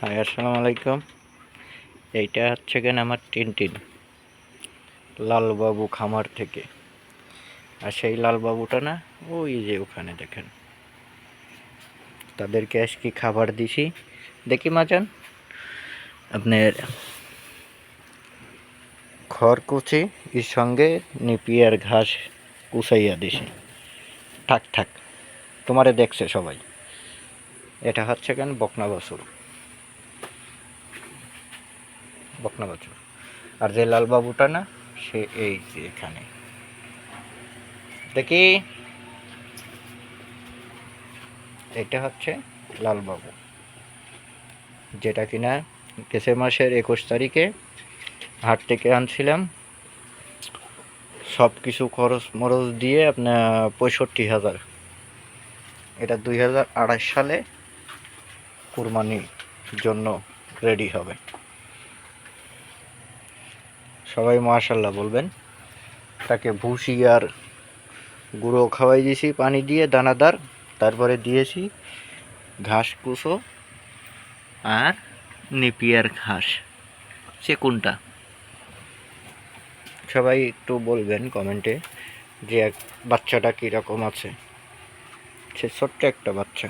High, আসসালামু আলাইকুম। এইটা হচ্ছে কেন আমার টিনটিন লালবাবু খামার থেকে। আর সেই লালবাবুটা না, ওই যে ওখানে দেখেন, তাদেরকে আজকে খাবার দিছি। দেখি মাচান, আপনার খড়কুচি এর সঙ্গে নিপিয়ার ঘাস কুচাইয়া দিছি। থাক থাক, তোমারে দেখছে সবাই। এটা হচ্ছে কেন বকনা বাছুর, বকনা বাছুর। আর যে লালবাবুটা না, সে এই যে এখানে দেখি, এটা হচ্ছে লালবাবু, যেটা কিনা গেছে মাসের 21 তারিখে হাট থেকে আনছিলাম। সব কিছু খরচ মরচ দিয়ে আপনার 65,000। এটা 2028 সালে কুরবানির জন্য রেডি হবে। সবাই মাশাল্লাহ বলবেন। তাকে ভুসি আর গুঁড়ো খাওয়াই দিয়েছি পানি দিয়ে দানাদার, তারপরে দিয়েছি ঘাস কুচো আর নেপিয়ার ঘাস। সে কোনটা সবাই একটু বলবেন কমেন্টে যে বাচ্চাটা কীরকম আছে। সে ছোট্ট একটা বাচ্চা।